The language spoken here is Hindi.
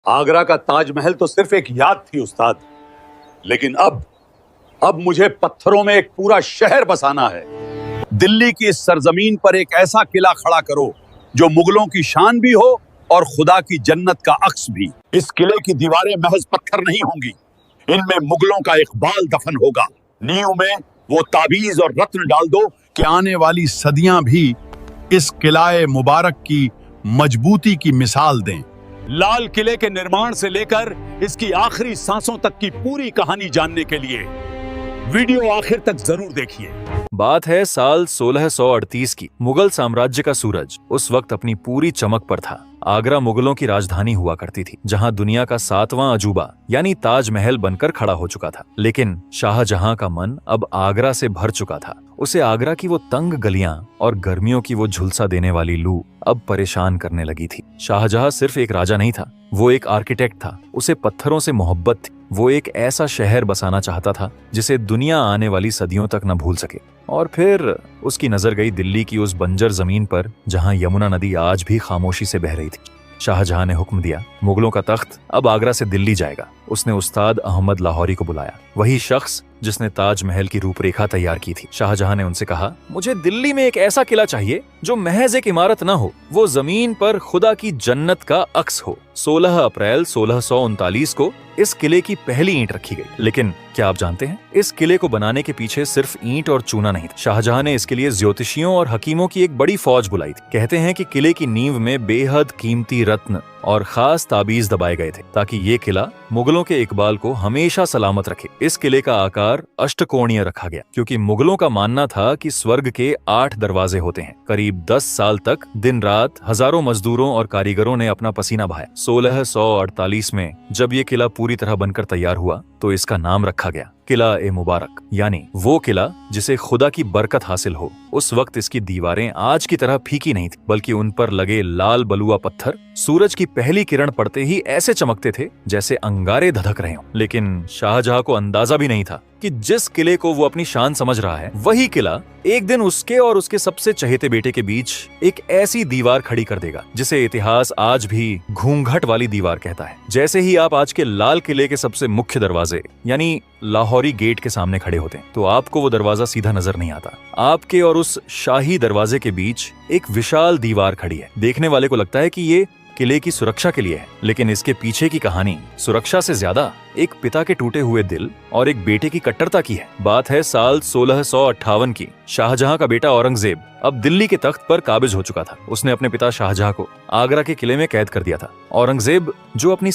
आगरा का ताजमहल तो सिर्फ एक याद थी उस्ताद, लेकिन अब मुझे पत्थरों में एक पूरा शहर बसाना है। दिल्ली की इस सरजमीन पर एक ऐसा किला खड़ा करो जो मुगलों की शान भी हो और खुदा की जन्नत का अक्स भी। इस किले की दीवारें महज पत्थर नहीं होंगी, इनमें मुगलों का इकबाल दफन होगा। नींव में वो ताबीज और रत्न डाल दो कि आने वाली सदियां भी इस किलाए मुबारक की मजबूती की मिसाल दें। लाल किले के निर्माण से लेकर इसकी आखिरी सांसों तक की पूरी कहानी जानने के लिए वीडियो आखिर तक जरूर देखिए। बात है साल 1638 की। मुगल साम्राज्य का सूरज उस वक्त अपनी पूरी चमक पर था। आगरा मुगलों की राजधानी हुआ करती थी, जहां दुनिया का 7वां अजूबा यानी ताजमहल बनकर खड़ा हो चुका था। लेकिन शाहजहां का मन अब आगरा से भर चुका था। उसे आगरा की वो तंग गलियां और गर्मियों की वो झुलसा देने वाली लू अब परेशान करने लगी थी। शाहजहां सिर्फ एक राजा नहीं था, वो एक आर्किटेक्ट था। उसे पत्थरों से मोहब्बत थी। वो एक ऐसा शहर बसाना चाहता था जिसे दुनिया आने वाली सदियों तक न भूल सके। और फिर उसकी नजर गई दिल्ली की उस बंजर जमीन पर जहां यमुना नदी आज भी खामोशी से बह रही थी। शाहजहां ने हुक्म दिया, मुगलों का तख्त अब आगरा से दिल्ली जाएगा। उसने उस्ताद अहमद लाहौरी को बुलाया, वही शख्स जिसने ताजमहल की रूपरेखा तैयार की थी। शाहजहां ने उनसे कहा, मुझे दिल्ली में एक ऐसा किला चाहिए जो महज एक इमारत न हो, वो जमीन पर खुदा की जन्नत का अक्स हो। 16 अप्रैल 1639 को इस किले की पहली ईंट रखी गई। लेकिन क्या आप जानते हैं, इस किले को बनाने के पीछे सिर्फ ईंट और चूना नहीं था। शाहजहां ने इसके लिए ज्योतिषियों और हकीमों की एक बड़ी फौज बुलाई थी। कहते हैं कि किले की नींव में बेहद कीमती रत्न और खास ताबीज दबाए गए थे ताकि ये किला मुगलों के इकबाल को हमेशा सलामत रखे। इस किले का आकार अष्टकोणीय रखा गया क्योंकि मुगलों का मानना था कि स्वर्ग के 8 दरवाजे होते हैं। करीब 10 साल तक दिन रात हजारों मजदूरों और कारीगरों ने अपना पसीना बहाया। 1648 में जब ये किला पूरी तरह बनकर तैयार हुआ तो इसका नाम रखा गया किला ए मुबारक, यानी वो किला जिसे खुदा की बरकत हासिल हो। उस वक्त इसकी दीवारें आज की तरह फीकी नहीं थी, बल्कि उन पर लगे लाल बलुआ पत्थर सूरज की पहली किरण पड़ते ही ऐसे चमकते थे जैसे अंगारे धधक रहे हों। लेकिन शाहजहां को अंदाजा भी नहीं था कि जिस किले को वो अपनी शान समझ रहा है, वही किला एक दिन उसके और उसके सबसे चहेते बेटे के बीच एक ऐसी दीवार खड़ी कर देगा जिसे इतिहास आज भी घूंघट वाली दीवार कहता है। जैसे ही आप आज के लाल किले के सबसे मुख्य दरवाजे यानी लाहौरी गेट के सामने खड़े होते हैं तो आपको वो दरवाजा सीधा नजर नहीं आता। आपके और उस शाही दरवाजे के बीच एक विशाल दीवार खड़ी है। देखने वाले को लगता है कि ये किले की सुरक्षा के लिए है, लेकिन इसके पीछे की कहानी सुरक्षा से ज्यादा एक पिता के टूटे हुए दिल और एक बेटे की कट्टरता की है। बात है साल 1658 की। शाहजहां का बेटा औरंगजेब अब दिल्ली के तख्त पर काबिज हो चुका था। उसने अपने पिता शाहजहां को आगरा के किले में कैद कर दिया था। औरंगजेब जो अपनी